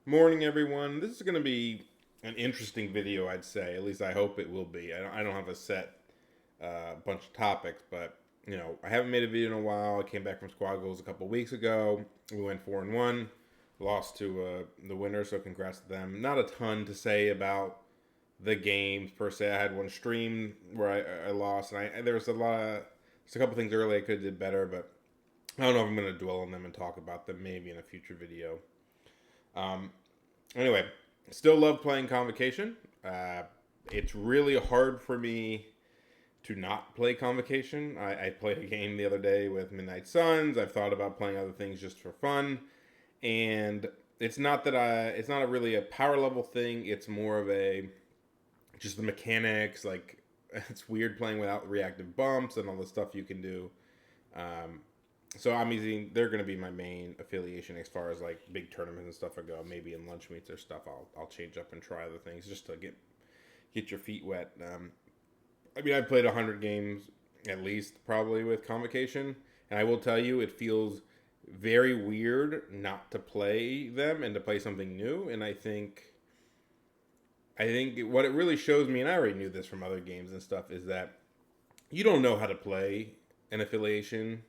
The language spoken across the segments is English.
Morning, everyone. This is going to be an interesting video, I'd say. At least I hope it will be. I don't have a set bunch of topics, but I haven't made a video in a while. I came back from squad goals a couple weeks ago. We went 4-1, lost to the winner, so congrats to them. Not a ton to say about the games per se. I had one stream where I lost, and there was a couple things early I could have did better, but I don't know if I'm going to dwell on them and talk about them maybe in a future video. Anyway, still love playing Convocation. It's really hard for me to not play Convocation. I played a game the other day with Midnight Suns. I've thought about playing other things just for fun, and it's not really a power level thing. It's more of just the mechanics. Like it's weird playing without reactive bumps and all the stuff you can do. So they're going to be my main affiliation as far as like big tournaments and stuff I go. Maybe in lunch meets or stuff, I'll change up and try other things just to get your feet wet. I played 100 games at least probably with Convocation, and I will tell you it feels very weird not to play them and to play something new. And I think what it really shows me, and I already knew this from other games and stuff, is that you don't know how to play an affiliation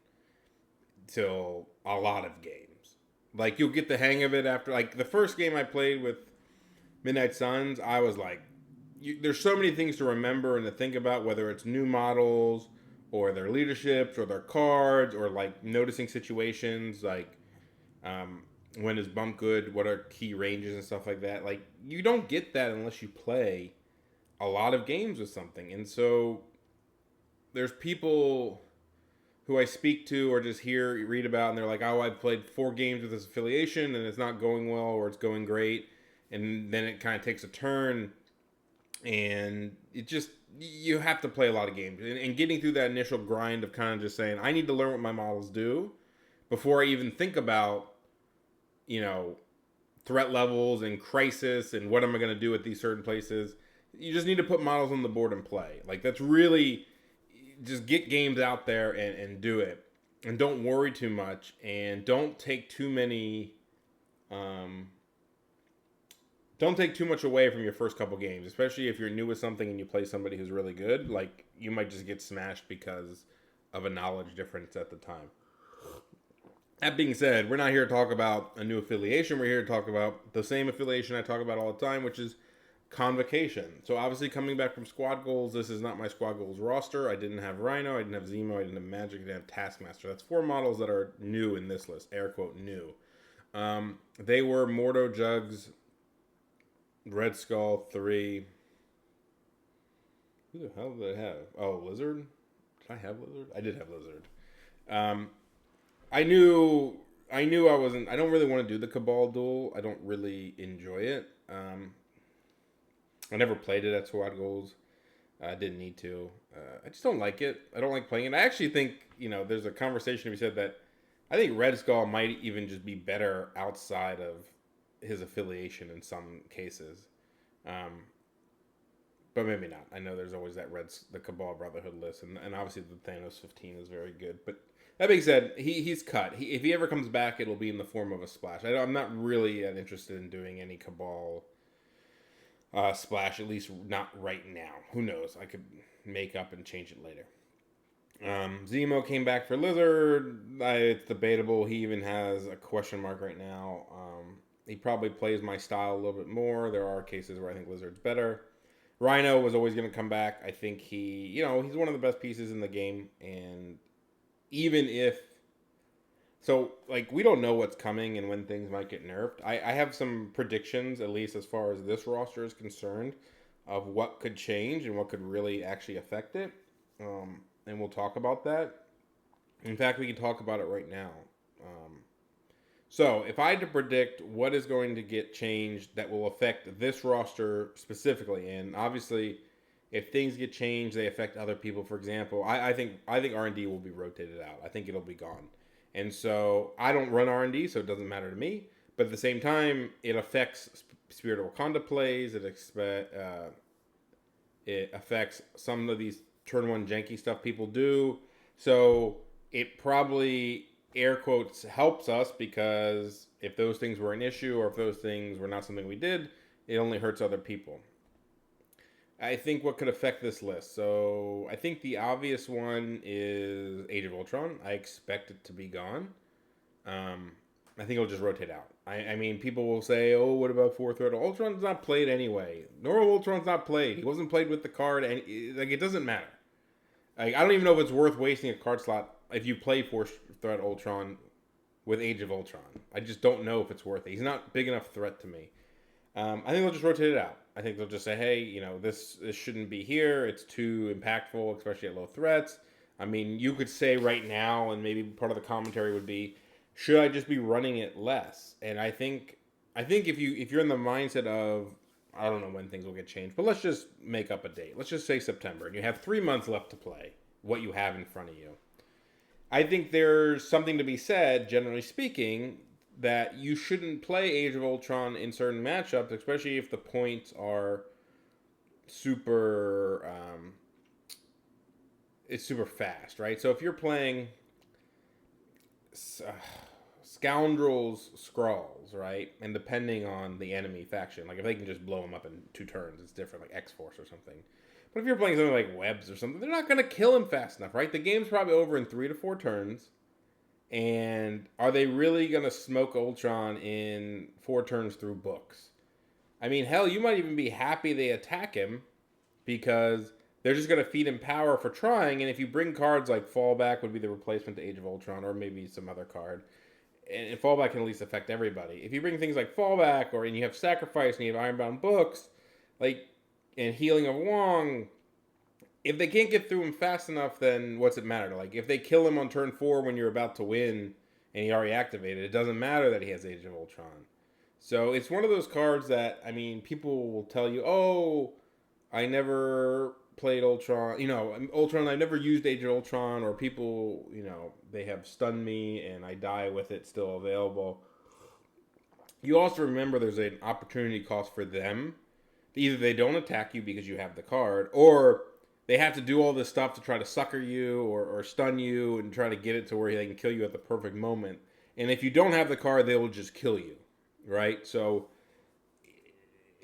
till a lot of games. Like you'll get the hang of it after like the first game I played with Midnight Suns, I was like there's so many things to remember and to think about, whether it's new models or their leaderships or their cards or like noticing situations like when is bump good, what are key ranges and stuff like that. Like you don't get that unless you play a lot of games with something. And so there's people who I speak to or just read about, and they're like, oh, I've played 4 games with this affiliation and it's not going well or it's going great. And then it kind of takes a turn, and you have to play a lot of games. And getting through that initial grind of kind of just saying, I need to learn what my models do before I even think about, threat levels and crisis and what am I going to do at these certain places. You just need to put models on the board and play. Like that's really... just get games out there and do it, and don't worry too much, and don't take too much away from your first couple games, especially if you're new with something and you play somebody who's really good. Like you might just get smashed because of a knowledge difference at the time. That being said, we're not here to talk about a new affiliation. We're here to talk about the same affiliation I talk about all the time, which is Convocation. So obviously coming back from squad goals, this is not my squad goals roster. I didn't have Rhino, I didn't have Zemo, I didn't have Magic, I didn't have Taskmaster. That's 4 models that are new in this list, air quote new. They were Mordo Jugs, Red Skull 3. Who the hell did I have? Oh, Lizard? Did I have Lizard? I did have Lizard. I knew I don't really want to do the Cabal duel. I don't really enjoy it. I never played it at squad goals. I didn't need to. I just don't like it. I don't like playing it. I actually think, there's a conversation to be said that I think Red Skull might even just be better outside of his affiliation in some cases. But maybe not. I know there's always the Cabal Brotherhood list, and obviously the Thanos 15 is very good. But that being said, he's cut. If he ever comes back, it'll be in the form of a splash. I'm not really that interested in doing any Cabal splash, at least not right now. Who knows? I could make up and change it later. Zemo came back for Lizard. It's debatable. He even has a question mark right now. He probably plays my style a little bit more. There are cases where I think Lizard's better. Rhino was always going to come back. I think he's one of the best pieces in the game. And even if... So, we don't know what's coming and when things might get nerfed. I have some predictions, at least as far as this roster is concerned, of what could change and what could really actually affect it. And we'll talk about that. In fact, we can talk about it right now. So, if I had to predict what is going to get changed that will affect this roster specifically, and obviously, if things get changed, they affect other people. For example, I think R&D will be rotated out. I think it'll be gone. And so I don't run R&D, so it doesn't matter to me. But at the same time, it affects Spirit of Wakanda plays. It affects some of these turn 1 janky stuff people do. So it's air quotes helps us, because if those things were an issue or if those things were not something we did, it only hurts other people. I think what could affect this list. So I think the obvious one is Age of Ultron. I expect it to be gone. Um, I think it'll just rotate out. I mean, people will say, "Oh, what about Fourth Threat?" Ultron's not played anyway. Normal Ultron's not played. He wasn't played with the card, and like it doesn't matter. Like, I don't even know if it's worth wasting a card slot if you play Fourth Threat Ultron with Age of Ultron. I just don't know if it's worth it. He's not big enough threat to me. I think they'll just rotate it out. I think they'll just say, hey, this shouldn't be here. It's too impactful, especially at low threats. I mean, you could say right now, and maybe part of the commentary would be, should I just be running it less? And I think if you're in the mindset of, I don't know when things will get changed, but let's just make up a date. Let's just say September, and you have 3 months left to play what you have in front of you. I think there's something to be said, generally speaking, that you shouldn't play Age of Ultron in certain matchups, especially if the points are super, it's super fast, right? So if you're playing Scoundrels Skrulls, right? And depending on the enemy faction, like if they can just blow them up in 2 turns, it's different, like X-Force or something. But if you're playing something like Webs or something, they're not going to kill him fast enough, right? The game's probably over in 3 to 4 turns. And are they really going to smoke Ultron in 4 turns through books? I mean, hell, you might even be happy they attack him because they're just going to feed him power for trying. And if you bring cards like Fallback would be the replacement to Age of Ultron, or maybe some other card. And Fallback can at least affect everybody. If you bring things like Fallback, and you have Sacrifice and you have Ironbound Books, and Healing of Wong, if they can't get through him fast enough, then what's it matter? Like, if they kill him on turn 4 when you're about to win and he already activated, it doesn't matter that he has Age of Ultron. So it's one of those cards that, I mean, people will tell you, oh, I never played Ultron. Ultron, I never used Age of Ultron, or people, they have stunned me and I die with it still available. You also remember there's an opportunity cost for them. Either they don't attack you because you have the card, or they have to do all this stuff to try to sucker you or stun you and try to get it to where they can kill you at the perfect moment. And if you don't have the card, they will just kill you, right? So,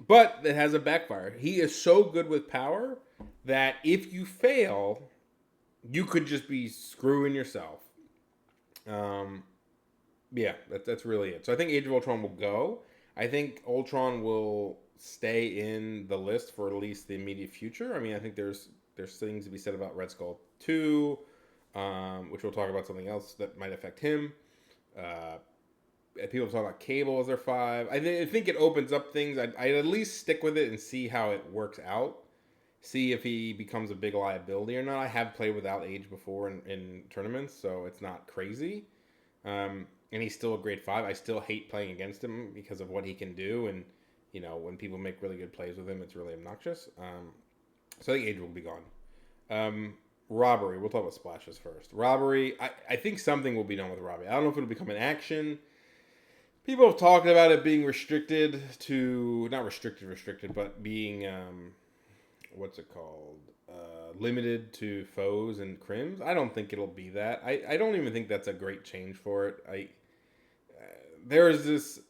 but it has a backfire. He is so good with power that if you fail, you could just be screwing yourself. Yeah, that's really it. So I think Age of Ultron will go. I think Ultron will stay in the list for at least the immediate future. I mean, I think there's things to be said about Red Skull 2, which we'll talk about something else that might affect him. People talk about Cable as their 5. I think it opens up things. I'd at least stick with it and see how it works out. See if he becomes a big liability or not. I have played without Age before in tournaments, so it's not crazy. And he's still a grade 5. I still hate playing against him because of what he can do. And, when people make really good plays with him, it's really obnoxious. So I think Age will be gone. Robbery. We'll talk about splashes first. Robbery. I think something will be done with Robbery. I don't know if it'll become an action. People have talked about it being restricted to... Not restricted, but being... what's it called? Limited to foes and crims. I don't think it'll be that. I don't even think that's a great change for it. There's this...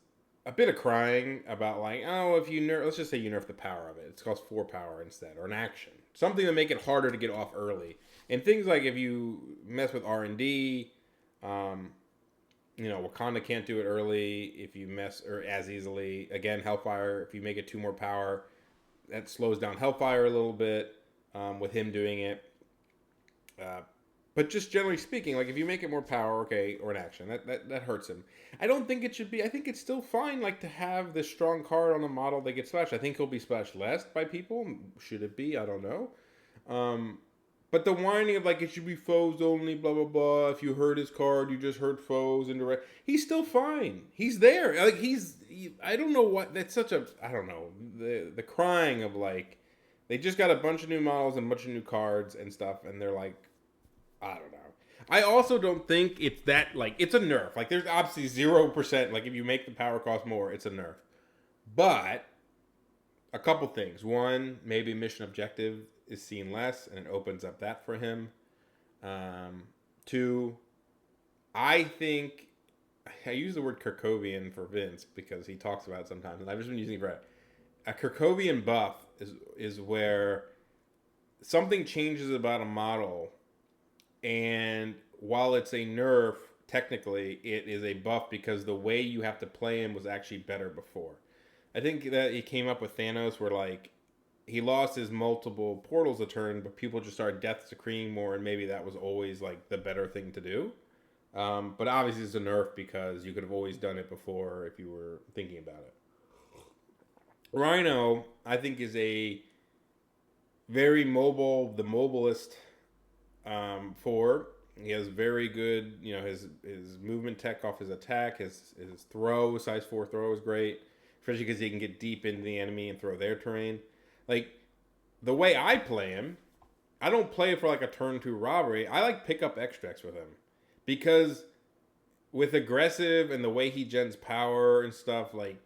a bit of crying about if you let's just say you nerf the power of it. It's cost 4 power instead, or an action. Something to make it harder to get off early. And things like if you mess with R&D, Wakanda can't do it early if you mess, or as easily. Again, Hellfire, if you make it 2 more power, that slows down Hellfire a little bit with him doing it. But just generally speaking, if you make it more power, okay, or an action, that hurts him. I don't think it should be. I think it's still fine, to have this strong card on the model that gets splashed. I think he'll be splashed less by people. Should it be? I don't know. But the whining of it should be foes only, blah blah blah. If you hurt his card, you just hurt foes and direct. He's still fine. He's there. I don't know what. That's such a. I don't know. The crying of they just got a bunch of new models and a bunch of new cards and stuff, and they're I don't know. I also don't think it's that, it's a nerf. There's obviously 0%. If you make the power cost more, it's a nerf. But, a couple things. One, maybe mission objective is seen less, and it opens up that for him. 2, I think I use the word Kirkovian for Vince because he talks about it sometimes, and I've just been using it for a Kirkovian buff is where something changes about a model, and while it's a nerf, technically it is a buff because the way you have to play him was actually better before. I think that he came up with Thanos where like he lost his multiple portals a turn, but people just started death decreeing more, and maybe that was always like the better thing to do. But obviously it's a nerf because you could have always done it before if you were thinking about it. Rhino, I think, is a very mobile, the mobilest four. He has very good, his movement tech off his attack, his throw, size 4 throw is great, especially because he can get deep into the enemy and throw their terrain. Like, the way I play him, I don't play for like a turn 2 robbery. I like pick up extracts with him. Because with aggressive and the way he gens power and stuff, like,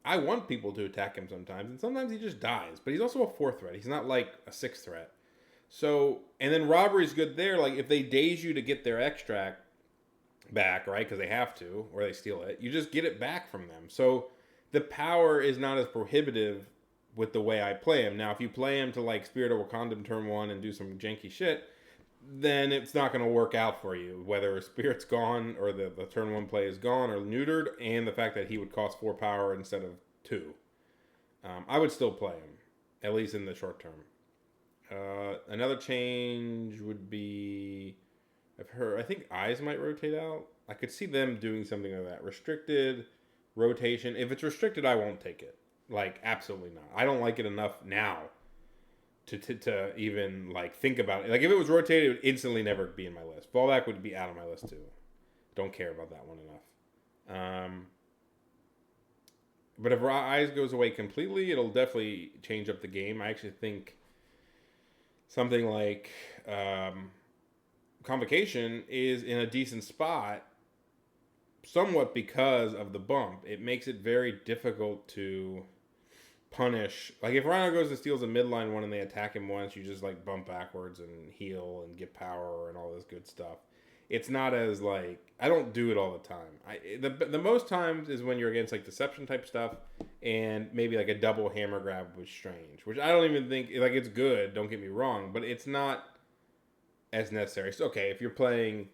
I want people to attack him sometimes, and sometimes he just dies. But he's also a 4th threat. He's not like a 6th threat. So, and then robbery's good there. Like, if they daze you to get their extract back, right, because they have to, or they steal it, you just get it back from them. So, the power is not as prohibitive with the way I play him. Now, if you play him to, like, Spirit of Wakanda turn 1 and do some janky shit, then it's not going to work out for you, whether Spirit's gone or the turn 1 play is gone or neutered, and the fact that he would cost 4 power instead of 2. I would still play him, at least in the short term. Another change would be, I think eyes might rotate out. I could see them doing something like that. Restricted, rotation. If it's restricted, I won't take it. Like, absolutely not. I don't like it enough now to even like think about it. Like, if it was rotated, it would instantly never be in my list. Fallback would be out of my list too. Don't care about that one enough. But if eyes goes away completely, it'll definitely change up the game. I actually think something like Convocation is in a decent spot, somewhat because of the bump. It makes it very difficult to punish. Like, if Rhino goes and steals a midline one and they attack him once, you just like bump backwards and heal and get power and all this good stuff. It's not as like, I don't do it all the time. The most times is when you're against like deception type stuff and maybe like a double hammer grab with Strange, which I don't even think, like, it's good, don't get me wrong, but it's not as necessary. So, okay, if you're playing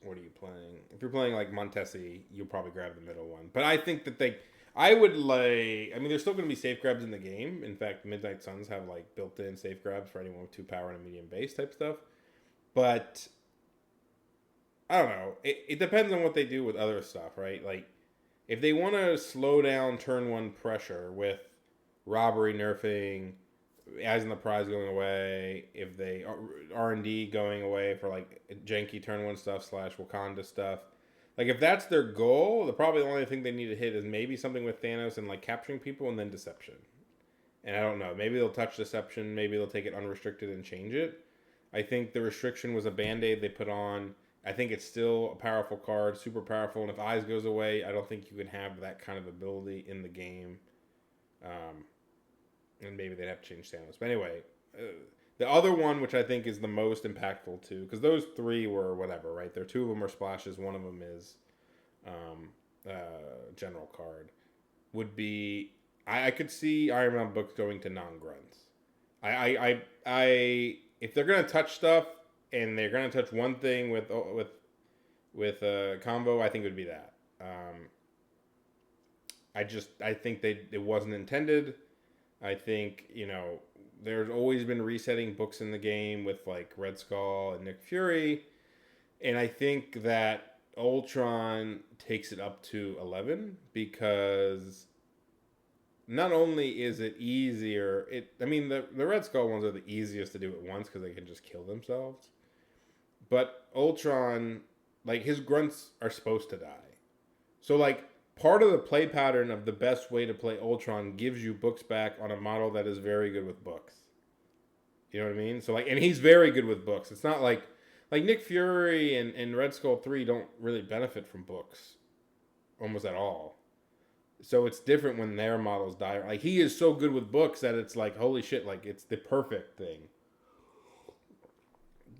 what are you playing? If you're playing like Montesi, you'll probably grab the middle one. But I think that I would like, I mean, there's still going to be safe grabs in the game. In fact, Midnight Suns have like built-in safe grabs for anyone with 2 power and a medium base type stuff. But I don't know. It depends on what they do with other stuff, right? Like, if they want to slow down turn 1 pressure with robbery nerfing, as in the prize going away, if they R&D going away for like janky turn 1 stuff / Wakanda stuff, like, if that's their goal, probably the only thing they need to hit is maybe something with Thanos and like capturing people, and then deception. And I don't know, maybe they'll touch deception, maybe they'll take it unrestricted and change it. I think the restriction was a band-aid they put on. I think it's still a powerful card, super powerful, and if eyes goes away, I don't think you can have that kind of ability in the game. And maybe they'd have to change Thanos. But anyway, the other one, which I think is the most impactful too, because those 3 were whatever, right? There 2 of them are splashes, 1 of them is general card, would be, I could see Iron Man books going to non-grunts. I if they're gonna touch stuff and they're gonna touch one thing with Convo, I think it would be that. I think it wasn't intended. I think, there's always been resetting books in the game with like Red Skull and Nick Fury, and I think that Ultron takes it up to 11 because not only is it easier, the Red Skull ones are the easiest to do at once because they can just kill themselves. But Ultron, like, his grunts are supposed to die. So, like, part of the play pattern of the best way to play Ultron gives you books back on a model that is very good with books. You know what I mean? So, like, and he's very good with books. It's not like Nick Fury and Red Skull 3 don't really benefit from books almost at all. So it's different when their models die. Like, he is so good with books that it's like, holy shit, like, it's the perfect thing.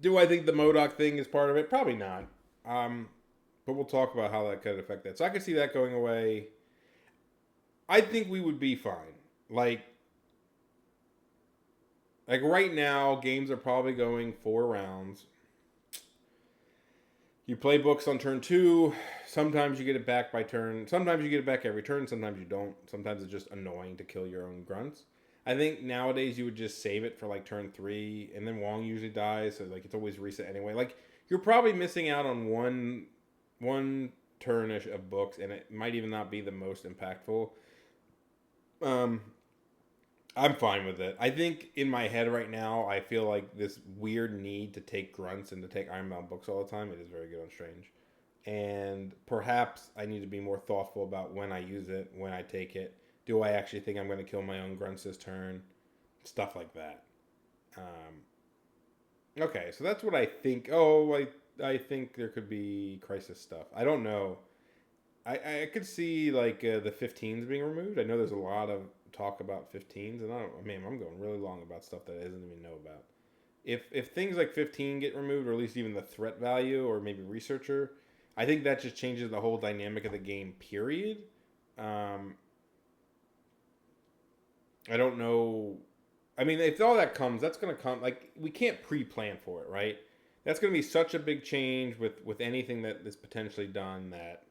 Do I think the MODOK thing is part of it? Probably not. But we'll talk about how that could affect that. So I could see that going away. I think we would be fine. Like right now, games are probably going 4 rounds. You play books on turn 2. Sometimes you get it back by turn. Sometimes you get it back every turn. Sometimes you don't. Sometimes it's just annoying to kill your own grunts. I think nowadays you would just save it for like turn 3, and then Wong usually dies, so like it's always reset anyway. Like you're probably missing out on one turnish of books, and it might even not be the most impactful. I'm fine with it. I think in my head right now, I feel like this weird need to take grunts and to take Ironbound books all the time. It is very good on Strange. And perhaps I need to be more thoughtful about when I use it, when I take it. Do I actually think I'm going to kill my own grunts this turn? Stuff like that. Okay, so that's what I think. I think there could be crisis stuff. I don't know. I could see like the 15s being removed. I know there's a lot of talk about 15s, and I'm going really long about stuff that I didn't even know about. If things like 15 get removed, or at least even the threat value, or maybe researcher, I think that just changes the whole dynamic of the game. Period. I don't know. I mean, if all that comes, that's going to come. Like, we can't pre-plan for it, right? That's going to be such a big change with anything that is potentially done that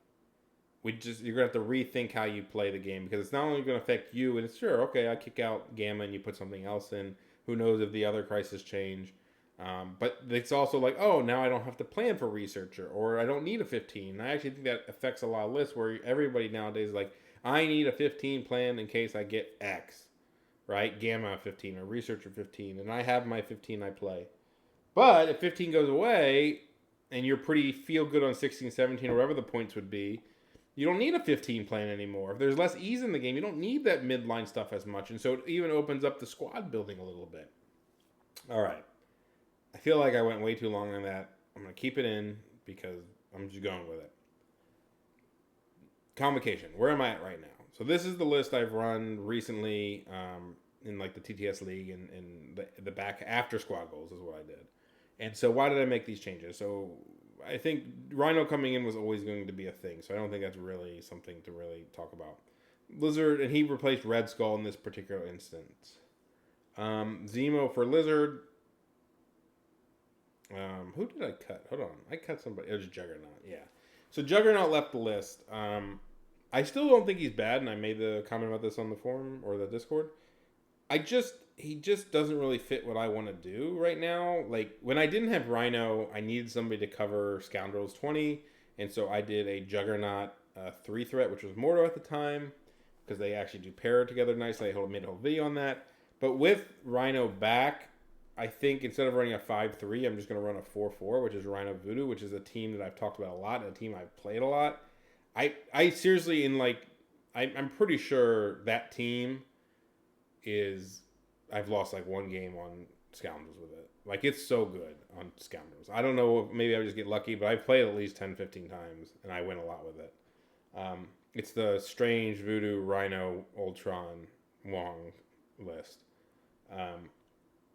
you're going to have to rethink how you play the game, because it's not only going to affect you, and it's sure, okay, I kick out Gamma and you put something else in. Who knows if the other crisis change. But it's also like, oh, now I don't have to plan for researcher, or I don't need a 15. I actually think that affects a lot of lists where everybody nowadays is like, I need a 15 plan in case I get X, right? Gamma 15 or researcher 15, and I have my 15 I play. But if 15 goes away and you're pretty feel good on 16, 17, or whatever the points would be, you don't need a 15 plan anymore. If there's less ease in the game, you don't need that midline stuff as much. And so it even opens up the squad building a little bit. All right. I feel like I went way too long on that. I'm going to keep it in because I'm just going with it. Convocation. Where am I at right now? So this is the list I've run recently in like the TTS League and the back after squad goals is what I did. And so why did I make these changes? So I think Rhino coming in was always going to be a thing, so I don't think that's really something to really talk about. Lizard, and he replaced Red Skull in this particular instance. Zemo for Lizard. Who did I cut? Hold on. I cut somebody. It was Juggernaut, yeah. So Juggernaut left the list. I still don't think he's bad, and I made the comment about this on the forum or the Discord. He just doesn't really fit what I want to do right now. Like, when I didn't have Rhino, I needed somebody to cover Scoundrels 20, and so I did a Juggernaut 3 threat, which was Mordo at the time, because they actually do pair together nicely. I made a whole video on that. But with Rhino back, I think instead of running a 5-3, I'm just going to run a 4-4, which is Rhino Voodoo, which is a team that I've talked about a lot, and a team I've played a lot. I seriously, I'm pretty sure that team is... I've lost like one game on Scoundrels with it. Like, it's so good on Scoundrels. I don't know, maybe I just get lucky, but I've played at least 10, 15 times, and I win a lot with it. It's the Strange, Voodoo, Rhino, Ultron, Wong list. And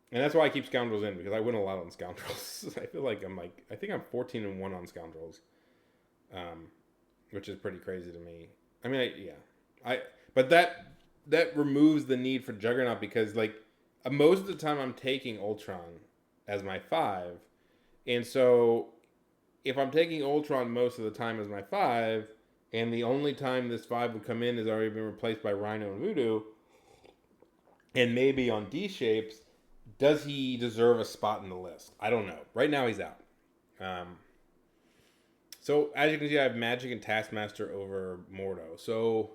that's why I keep Scoundrels in, because I win a lot on Scoundrels. I feel like I think I'm 14-1 on Scoundrels, which is pretty crazy to me. I mean, but that removes the need for Juggernaut, because like most of the time I'm taking Ultron as my 5, and so if I'm taking Ultron most of the time as my 5, and the only time this 5 would come in has already been replaced by Rhino and Voodoo, and maybe on D shapes, does he deserve a spot in the list? I don't know. Right now he's out. So as you can see, I have Magic and Taskmaster over Mordo. So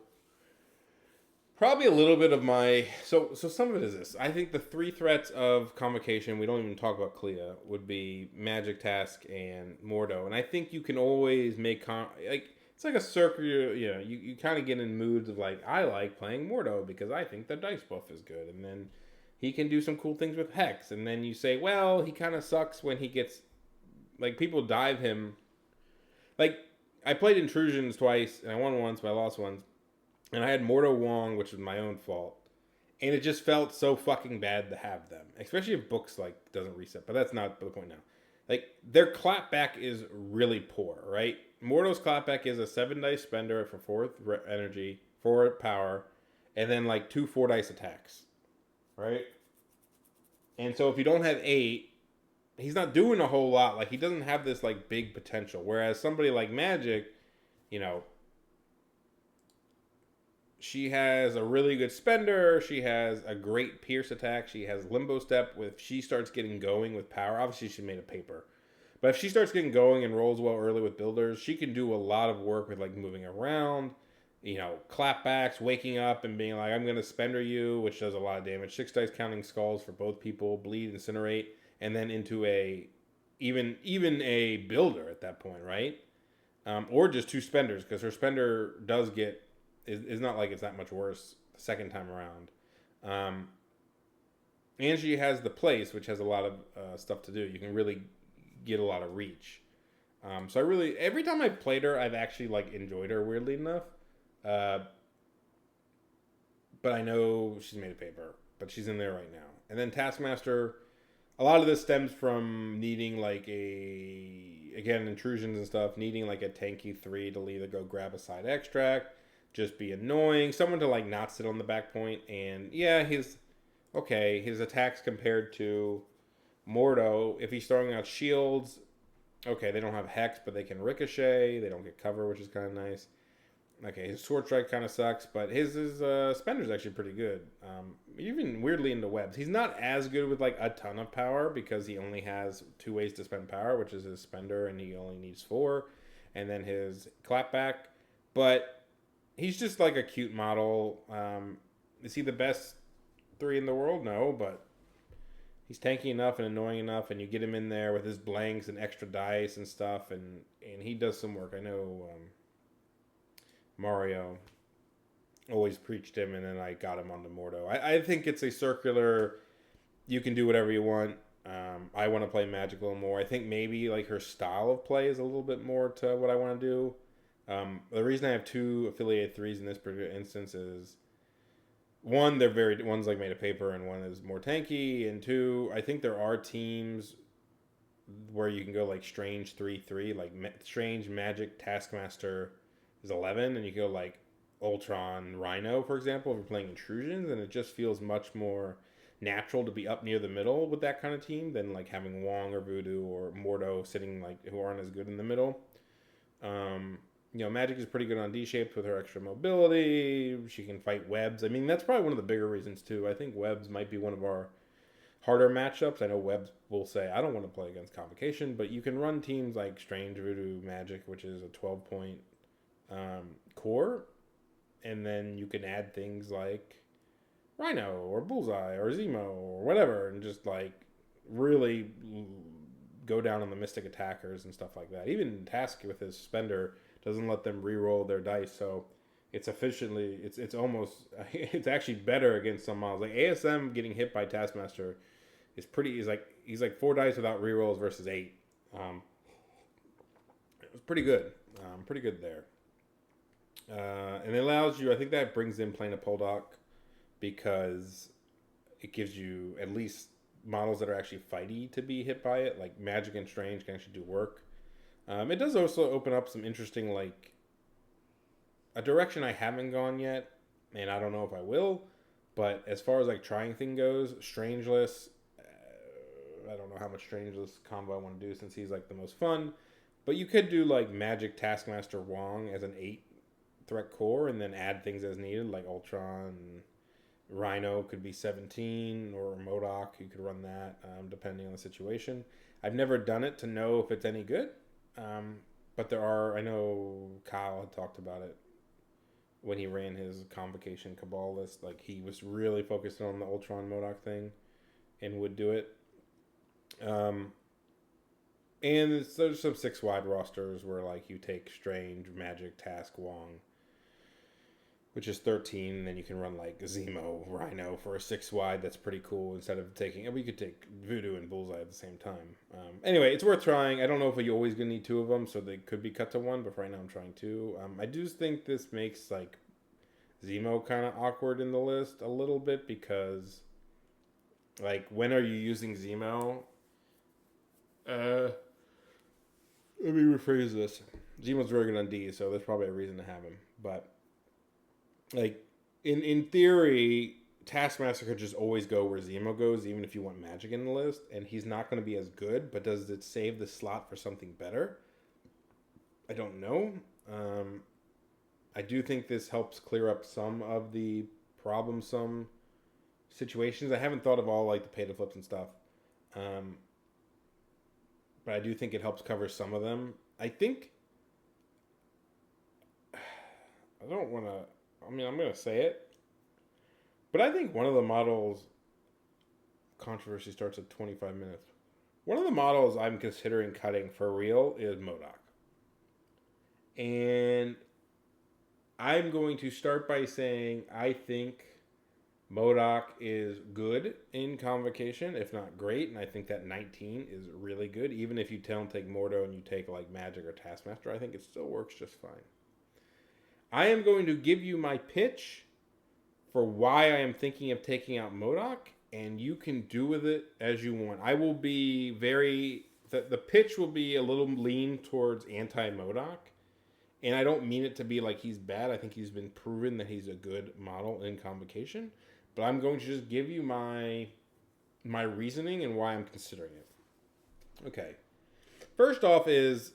probably a little bit of my... So some of it is this. I think the 3 threats of Convocation, we don't even talk about Clea, would be Magic, Task, and Mordo. And I think you can always make... it's like a circular... You kind of get in moods of like, I like playing Mordo because I think the dice buff is good. And then he can do some cool things with Hex. And then you say, well, he kind of sucks when he gets... Like, people dive him... Like, I played Intrusions twice, and I won once, but I lost once. And I had Mordo Wong, which was my own fault. And it just felt so fucking bad to have them. Especially if books, like, doesn't reset. But that's not the point now. like their clapback is really poor, right? Morto's clapback is a 7 dice spender for 4 energy, 4 power, and then like 2 4 dice attacks, right? And so if you don't have 8, he's not doing a whole lot. Like he doesn't have this like big potential. Whereas somebody like Magic, you know, she has a really good spender. She has a great pierce attack. She has limbo step. If she starts getting going with power, obviously she made a paper. But if she starts getting going and rolls well early with builders, she can do a lot of work with like moving around, clapbacks, waking up and being like, I'm going to spender you, which does a lot of damage. 6 dice counting skulls for both people, bleed, incinerate, and then into a even a builder at that point, right? Or just 2 spenders because her spender does get is not like it's that much worse the second time around. And she has the place, which has a lot of stuff to do. You can really get a lot of reach. So I really, every time I've played her, I've actually like enjoyed her. Weirdly enough, but I know she's made a paper, but she's in there right now. And then Taskmaster, a lot of this stems from needing like intrusions and stuff, needing like a tanky 3 to either go grab a side extract, just be annoying, someone to like not sit on the back point. And yeah, his attacks compared to Mordo, if he's throwing out shields, okay, they don't have Hex, but they can ricochet. They don't get cover, which is kind of nice. Okay, his Sword Strike kind of sucks, but his Spender's actually pretty good. Even weirdly into webs. He's not as good with like a ton of power because he only has 2 ways to spend power, which is his Spender, and he only needs 4, and then his Clapback. But he's just like a cute model. Is he the best 3 in the world? No, but he's tanky enough and annoying enough, and you get him in there with his blanks and extra dice and stuff, and he does some work. I know Mario always preached him, and then I got him onto Mordo. I think it's a circular, you can do whatever you want. I want to play Magic a little more. I think maybe like her style of play is a little bit more to what I want to do. The reason I have 2 affiliated 3s in this particular instance is, one, one's like made of paper and one is more tanky, and 2, I think there are teams where you can go like strange 3-3, like strange Magic Taskmaster is 11, and you go like Ultron Rhino, for example, if you're playing intrusions, and it just feels much more natural to be up near the middle with that kind of team than like having Wong or Voodoo or Mordo sitting like who aren't as good in the middle. Magic is pretty good on D-shaped with her extra mobility. She can fight webs. I mean, that's probably one of the bigger reasons too. I think webs might be one of our harder matchups. I know webs will say, I don't want to play against Convocation, but you can run teams like Strange Voodoo Magic, which is a 12-point core, and then you can add things like Rhino or Bullseye or Zemo or whatever, and just like really go down on the Mystic attackers and stuff like that. Even Task with his spender doesn't let them re-roll their dice, so it's efficiently, it's almost, it's actually better against some models. Like ASM getting hit by Taskmaster is pretty, he's like 4 dice without re-rolls versus 8. It was pretty good. Pretty good there. And it allows you, I think that brings in playing a MODOK because it gives you at least models that are actually fighty to be hit by it. Like Magic and Strange can actually do work. It does also open up some interesting, like, a direction I haven't gone yet, and I don't know if I will, but as far as like trying thing goes, Strangeless, I don't know how much Strangeless combo I want to do since he's like the most fun, but you could do like Magic Taskmaster Wong as an 8 threat core and then add things as needed, like Ultron. Rhino could be 17, or MODOK, you could run that depending on the situation. I've never done it to know if it's any good, but there are, I know Kyle had talked about it when he ran his Convocation Cabal list. Like, he was really focused on the Ultron MODOK thing and would do it. And there's some 6-wide rosters where like you take Strange, Magic, Task, Wong, which is 13, and then you can run like Zemo, Rhino for a 6-wide. That's pretty cool. Instead of taking, we could take Voodoo and Bullseye at the same time. Anyway, it's worth trying. I don't know if you're always gonna need 2 of them, so they could be cut to 1. But right now I'm trying 2. I do think this makes like Zemo kind of awkward in the list a little bit because, like, when are you using Zemo? Uh, Let me rephrase this. Zemo's very good on D, so there's probably a reason to have him. But like in theory, Taskmaster could just always go where Zemo goes, even if you want Magic in the list, and he's not going to be as good. But does it save the slot for something better? I don't know. I do think this helps clear up some of the problemsome situations. I haven't thought of all like the pay to flips and stuff, but I do think it helps cover some of them. I think I don't want to. I mean, I'm going to say it, but I think one of the models controversy starts at 25 minutes. One of the models I'm considering cutting for real is MODOK. And I'm going to start by saying I think MODOK is good in Convocation, if not great. And I think that 19 is really good. Even if you don't take Mordo and you take like Magic or Taskmaster, I think it still works just fine. I am going to give you my pitch for why I am thinking of taking out MODOK, and you can do with it as you want. I will be very... The pitch will be a little lean towards anti-MODOK, and I don't mean it to be like he's bad. I think he's been proven that he's a good model in Convocation, but I'm going to just give you my reasoning and why I'm considering it. Okay. First off is...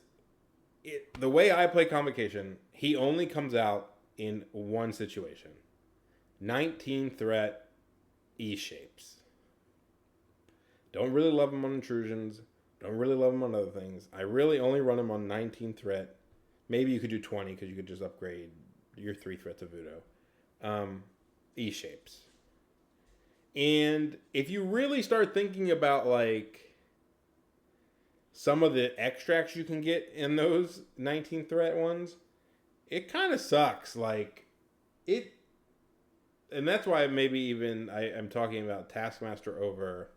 the way I play Convocation, he only comes out in one situation. 19 threat E-shapes. Don't really love him on intrusions. Don't really love him on other things. I really only run him on 19 threat. Maybe you could do 20 because you could just upgrade your 3 threats of Voodoo. E-shapes. And if you really start thinking about like some of the extracts you can get in those 19 threat ones, it kind of sucks. Like it, and that's why maybe even I'm talking about Taskmaster over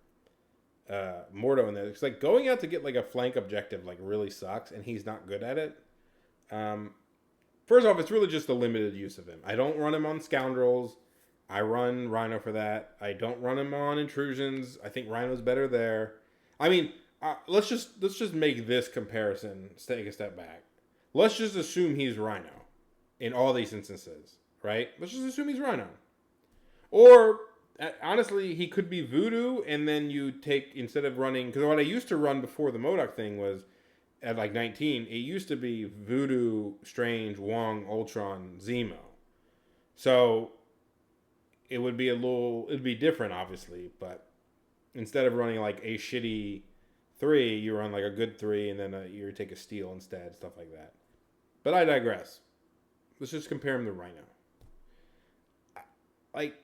Mordo in there. It's like going out to get like a flank objective like really sucks, and he's not good at it. First off, it's really just a limited use of him. I don't run him on Scoundrels. I run Rhino for that. I don't run him on Intrusions. I think Rhino's better there. I mean, let's just make this comparison. Take a step back. Let's just assume he's Rhino in all these instances, right? Let's just assume he's Rhino. Or, honestly, he could be Voodoo, and then you take, instead of running... Because what I used to run before the MODOK thing was, at like 19, it used to be Voodoo, Strange, Wong, Ultron, Zemo. So, it would be it'd be different, obviously, but instead of running like a shitty 3, you run like a good 3, and then you take a steal instead, stuff like that. But I digress. Let's just compare him to Rhino. Like,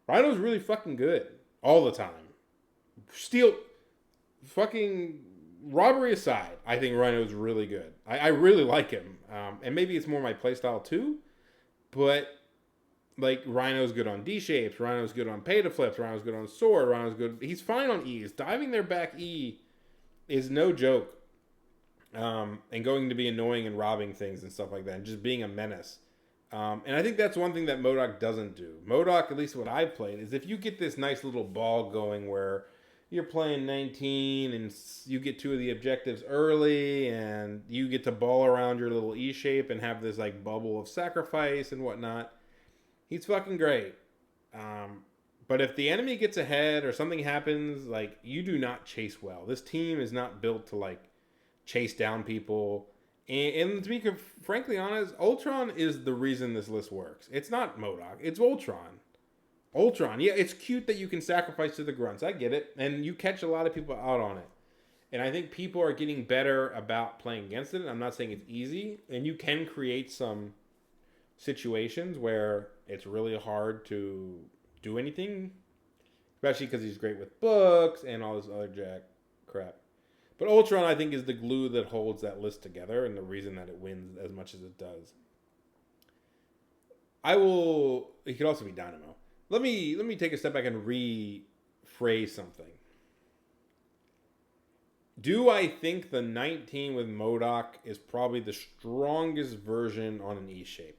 Rhino's really fucking good all the time. Steal, fucking robbery aside, I think Rhino's really good. I really like him, and maybe it's more my playstyle too. But like Rhino's good on D shapes, Rhino's good on pay to flips, Rhino's good on sword, Rhino's good. He's fine on E's. Diving their back E is no joke, and going to be annoying and robbing things and stuff like that, and just being a menace. And I think that's one thing that MODOK doesn't do. MODOK, at least what I've played, is if you get this nice little ball going where you're playing 19 and you get 2 of the objectives early and you get to ball around your little E shape and have this like bubble of sacrifice and whatnot, he's fucking great. But if the enemy gets ahead or something happens, like, you do not chase well. This team is not built to like chase down people. And to be frankly honest, Ultron is the reason this list works. It's not MODOK. It's Ultron. Ultron. Yeah, it's cute that you can sacrifice to the grunts. I get it. And you catch a lot of people out on it. And I think people are getting better about playing against it. I'm not saying it's easy. And you can create some situations where it's really hard to do anything. Especially because he's great with books and all this other jack crap. But Ultron, I think, is the glue that holds that list together and the reason that it wins as much as it does. He could also be Dynamo. Let me take a step back and rephrase something. Do I think the 19 with MODOK is probably the strongest version on an E shape?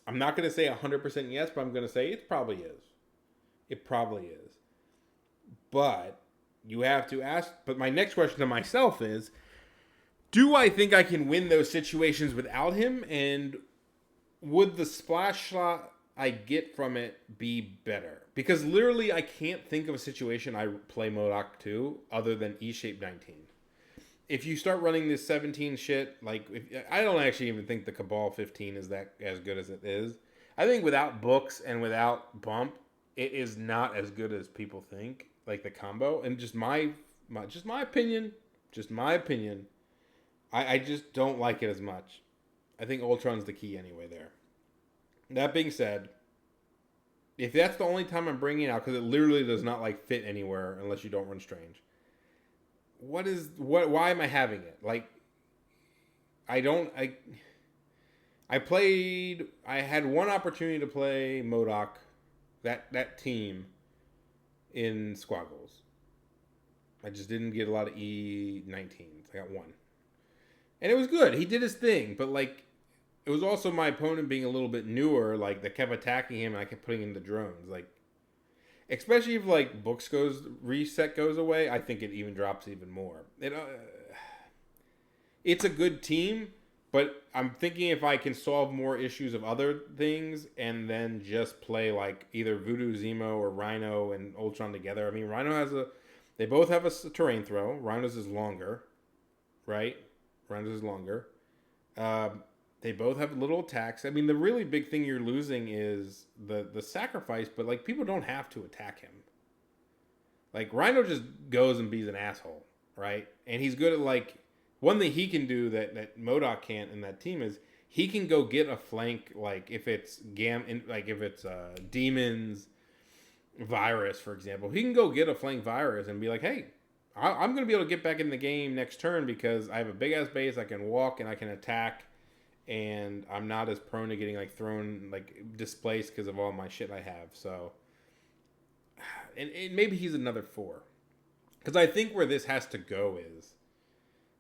I'm not going to say 100% yes, but I'm going to say it probably is. It probably is. But you have to ask. But my next question to myself is, do I think I can win those situations without him? And would the splash shot I get from it be better? Because literally, I can't think of a situation I play MODOK 2 other than E-Shape 19. If you start running this 17 shit, like, I don't actually even think the Cabal 15 is that as good as it is. I think without books and without bump, it is not as good as people think. Like the combo, and just my opinion, I just don't like it as much. I think Ultron's the key anyway there. That being said, if that's the only time I'm bringing it out, because it literally does not like fit anywhere unless you don't run Strange. Why am I having it? Like, I had one opportunity to play MODOK, that team, in Squaggles. I just didn't get a lot of E19s. I got one. And it was good. He did his thing, but like, it was also my opponent being a little bit newer, like, that kept attacking him and I kept putting in the drones. Like, especially if like reset goes away, I think it even drops even more. It's a good team, but I'm thinking if I can solve more issues of other things and then just play like either Voodoo Zemo or Rhino and Ultron together. I mean, they both have a terrain throw. Rhino's is longer, right? Rhino's is longer. They both have little attacks. I mean, the really big thing you're losing is the sacrifice, but like, people don't have to attack him. Like, Rhino just goes and be an asshole, right? And he's good at, like, one thing he can do that MODOK can't in that team is he can go get a flank, like if it's Demons Virus, for example. He can go get a flank Virus and be like, hey, I'm going to be able to get back in the game next turn because I have a big ass base, I can walk and I can attack, and I'm not as prone to getting like thrown, like displaced because of all my shit I have. So, and maybe he's another 4, because I think where this has to go is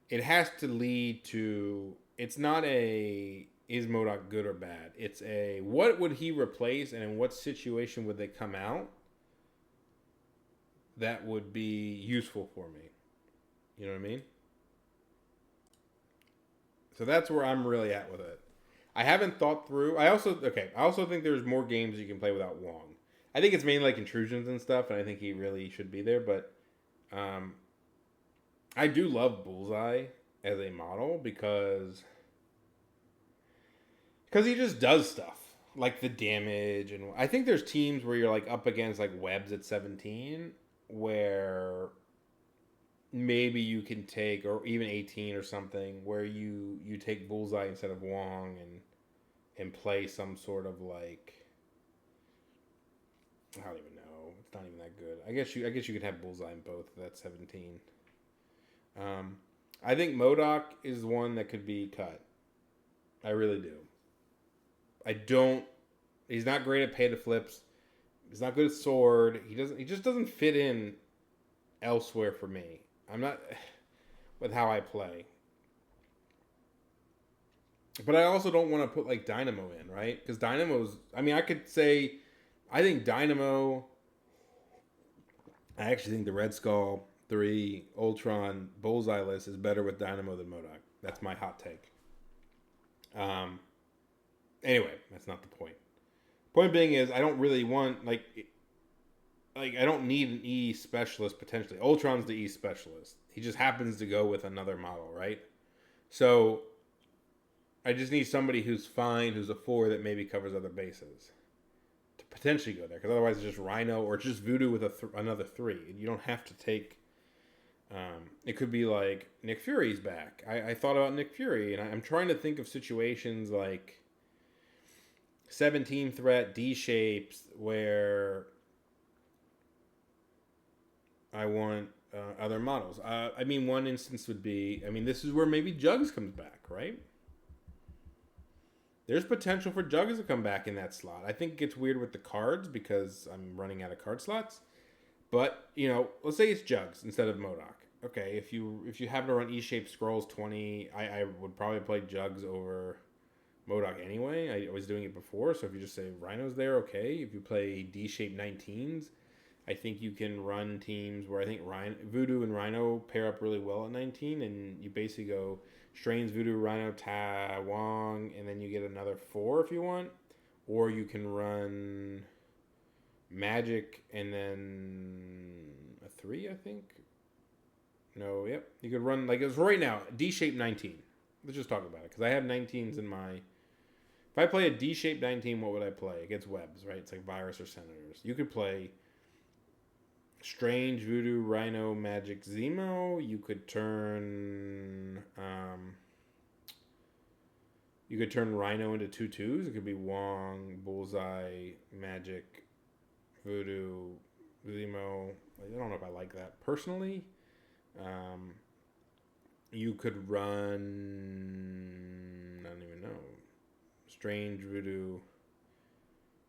it has to lead to, it's not is MODOK good or bad? It's what would he replace and in what situation would they come out that would be useful for me? You know what I mean? So that's where I'm really at with it. I haven't thought through. I also think there's more games you can play without Wong. I think it's mainly like intrusions and stuff, and I think he really should be there. But I do love Bullseye as a model because he just does stuff like the damage, and I think there's teams where you're like up against like webs at 17 where maybe you can take, or even 18 or something, where you take Bullseye instead of Wong and play some sort of like, I don't even know. It's not even that good. I guess you could have Bullseye in both. That's 17. I think MODOK is one that could be cut. I really do. He's not great at pay to flips. He's not good at sword. He just doesn't fit in elsewhere for me. I'm not with how I play. But I also don't want to put like Dynamo in, right? Because Dynamo's, I mean, I could say, I think Dynamo, I actually think the Red Skull 3 Ultron Bullseye list is better with Dynamo than MODOK. That's my hot take. Anyway, that's not the point. Point being is, I don't really want, like I don't need an E specialist potentially. Ultron's the E specialist. He just happens to go with another model, right? So I just need somebody who's fine, who's a 4 that maybe covers other bases to potentially go there. Because otherwise it's just Rhino or just Voodoo with another 3. You don't have to take... it could be like Nick Fury's back. I thought about Nick Fury, and I'm trying to think of situations like 17 threat D-shapes where I want other models. I mean, one instance would be, I mean, this is where maybe Jugs comes back, right? There's potential for Jugs to come back in that slot. I think it gets weird with the cards because I'm running out of card slots. But, you know, let's say it's Jugs instead of MODOK. Okay, if you happen to run E-Shape Scrolls 20, I would probably play Jugs over MODOK anyway. I was doing it before, so if you just say Rhino's there, okay. If you play D-Shape 19s, I think you can run teams where I think Voodoo and Rhino pair up really well at 19, and you basically go Strains, Voodoo, Rhino, Tai, Wong, and then you get another 4 if you want. Or you can run Magic and then a 3, I think. No, yep. You could run, like it's right now, D-shaped 19. Let's just talk about it, because I have 19s in my... If I play a D-shaped 19, what would I play? Against webs, right? It's like Virus or Senators. You could play Strange, Voodoo, Rhino, Magic, Zemo. You could turn Rhino into 2/2s. It could be Wong, Bullseye, Magic, Voodoo, Zemo. I don't know if I like that personally. You could run... I don't even know. Strange, Voodoo,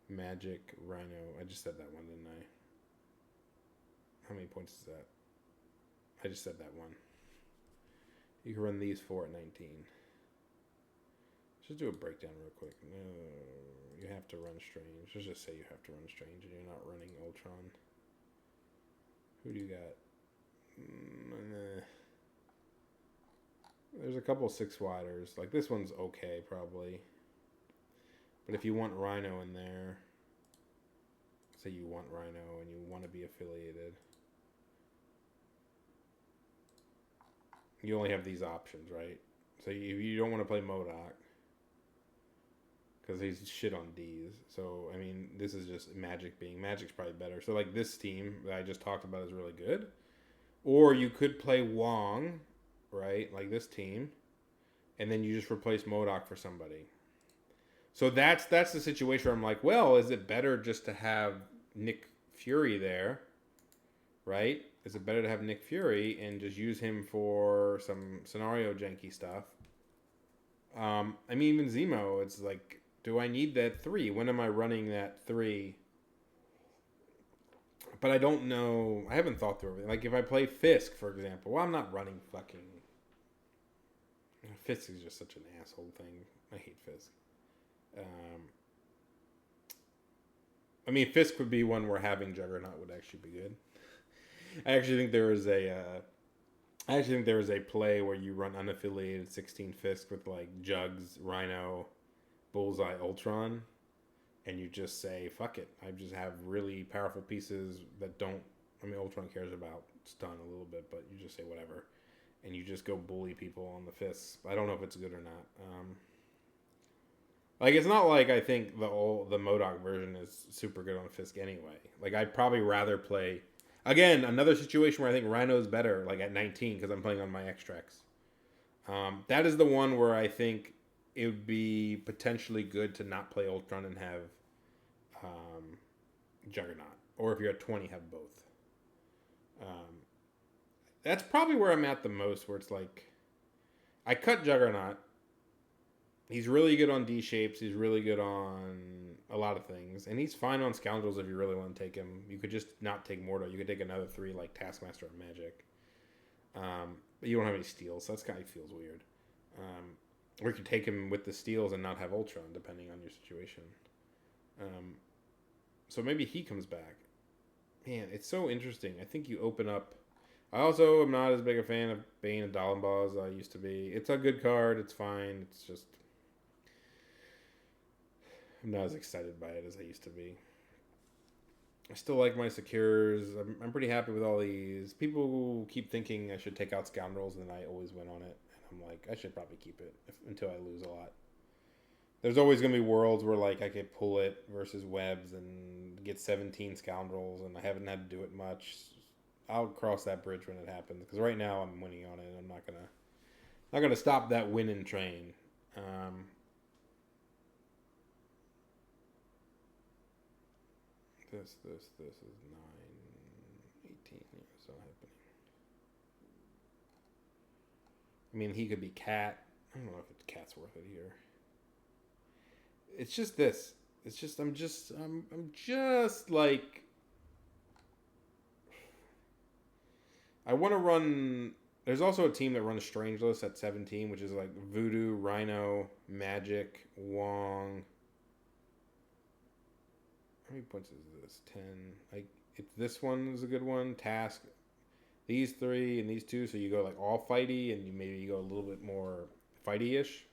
Magic, Rhino. I just said that one, didn't I? How many points is that? I just said that one. You can run these 4 at 19. Let's just do a breakdown real quick. No, you have to run Strange. Let's just say you have to run Strange and you're not running Ultron. Who do you got? There's a couple 6-widers. Like this one's okay, probably. But if you want Rhino in there, say you want Rhino and you want to be affiliated, you only have these options, right? So you don't want to play MODOK because he's shit on D's. So, I mean, this is just Magic's probably better. So, like, this team that I just talked about is really good. Or you could play Wong, right? Like this team. And then you just replace MODOK for somebody. So that's the situation where I'm like, well, is it better just to have Nick Fury there, right? Is it better to have Nick Fury and just use him for some scenario janky stuff? I mean, even Zemo, it's like, do I need that 3? When am I running that 3? But I don't know. I haven't thought through everything. Like, if I play Fisk, for example, well, I'm not running fucking... Fisk is just such an asshole thing. I hate Fisk. I mean, Fisk would be one where having Juggernaut would actually be good. I actually think there is a play where you run unaffiliated 16 Fisk with like Jugs, Rhino, Bullseye, Ultron, and you just say fuck it. I just have really powerful pieces that don't. I mean, Ultron cares about stun a little bit, but you just say whatever, and you just go bully people on the Fisk. I don't know if it's good or not. Like, it's not like I think the MODOK version is super good on Fisk anyway. Like, I'd probably rather play... Again, another situation where I think Rhino's better, like at 19, because I'm playing on my extracts. That is the one where I think it would be potentially good to not play Ultron and have Juggernaut. Or if you're at 20, have both. That's probably where I'm at the most, where it's like... I cut Juggernaut. He's really good on D-shapes. He's really good on a lot of things. And he's fine on Scoundrels if you really want to take him. You could just not take Mordo. You could take another 3 like Taskmaster or Magic. But you don't have any steals, so that's kind of feels weird. Or you could take him with the steals and not have Ultron, depending on your situation. So maybe he comes back. Man, it's so interesting. I think you open up... I also am not as big a fan of Bane and Dalenbaugh as I used to be. It's a good card. It's fine. It's just... I'm not as excited by it as I used to be. I still like my secures. I'm pretty happy with all these. People keep thinking I should take out Scoundrels, and I always win on it. And I'm like, I should probably keep it until I lose a lot. There's always going to be worlds where like I could pull it versus webs and get 17 Scoundrels, and I haven't had to do it much. I'll cross that bridge when it happens, because right now I'm winning on it. And I'm not gonna stop that winning train. This is 9, 18. Yeah, it's not happening. I mean, he could be Cat. I don't know if Cat's worth it here. It's just this. It's just I'm just like, I want to run. There's also a team that runs Strangeless at 17, which is like Voodoo, Rhino, Magic, Wong. How many points is this? 10. Like, this one's a good one. Task, these three and these two. So you go like all fighty, and you go a little bit more fighty-ish.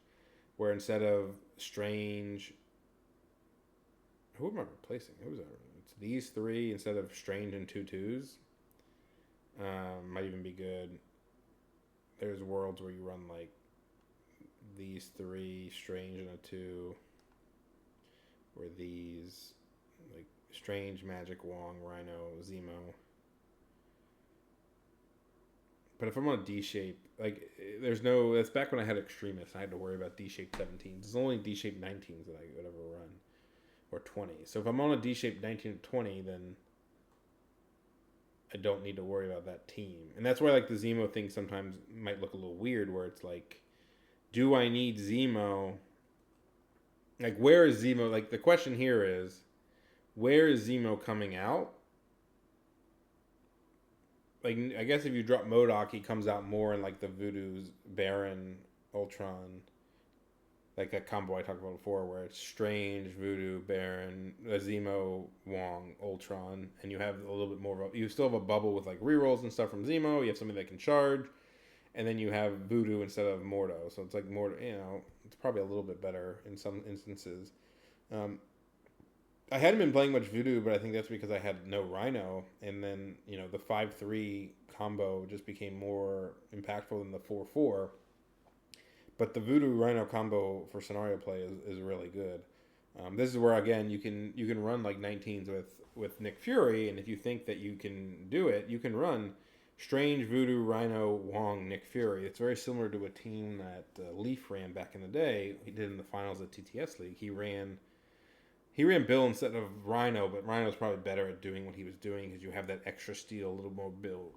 Where instead of strange, who am I replacing? Who's that? It's these three instead of strange and two twos. Might even be good. There's worlds where you run like these three, strange and a two, or these like strange, magic, Wong, Rhino, Zemo. But if I'm on a D shape, like there's no. That's back when I had extremists. I had to worry about D shape 17s. It's only D shape 19s that I would ever run, or 20. So if I'm on a D shape 19 or 20, then I don't need to worry about that team. And that's why like the Zemo thing sometimes might look a little weird, where it's like, do I need Zemo? Like, where is Zemo? Like, the question here is, where is Zemo coming out? Like, I guess if you drop MODOK, he comes out more in like the Voodoo's Baron, Ultron, like that combo I talked about before, where it's Strange, Voodoo, Baron, Zemo, Wong, Ultron, and you have a little bit more of a, you still have a bubble with like rerolls and stuff from Zemo. You have something that can charge, and then you have Voodoo instead of Mordo. So it's like Mordo, it's probably a little bit better in some instances. I hadn't been playing much Voodoo, but I think that's because I had no Rhino, and then the 5-3 combo just became more impactful than the 4-4. But the Voodoo Rhino combo for scenario play is really good. This is where again you can run like 19s with Nick Fury, and if you think that you can do it, you can run Strange, Voodoo, Rhino, Wong, Nick Fury. It's very similar to a team that Leaf ran back in the day. He did in the finals of TTS League. He ran Bill instead of Rhino, but Rhino's probably better at doing what he was doing because you have that extra steel, a little more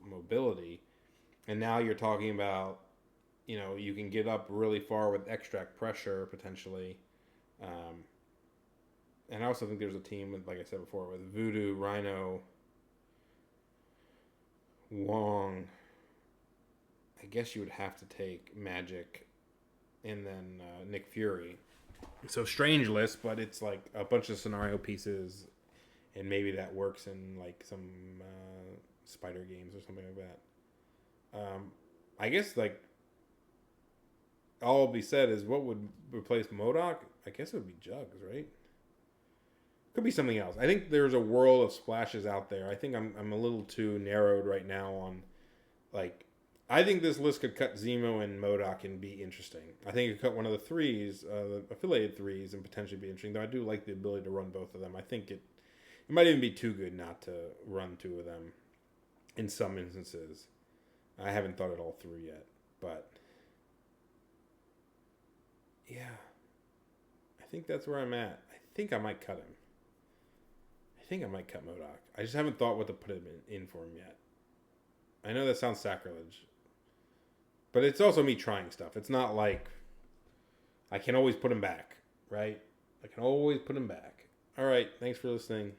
mobility. And now you're talking about, you can get up really far with extract pressure potentially. And I also think there's a team with, like I said before, with Voodoo, Rhino, Wong. I guess you would have to take Magic and then Nick Fury. So strange list, but it's like a bunch of scenario pieces, and maybe that works in like some spider games or something like that. I guess like all be said is, what would replace MODOK? I guess it would be Jugs, right? Could be something else. I think there's a world of splashes out there. I think I'm a little too narrowed right now on like. I think this list could cut Zemo and MODOK and be interesting. I think it could cut one of the threes, the affiliated threes, and potentially be interesting. Though I do like the ability to run both of them. I think it might even be too good not to run two of them in some instances. I haven't thought it all through yet, but yeah, I think that's where I'm at. I think I might cut him. I think I might cut MODOK. I just haven't thought what to put him in for him yet. I know that sounds sacrilege, but it's also me trying stuff. It's not like I can always put him back, right? I can always put him back. All right, thanks for listening.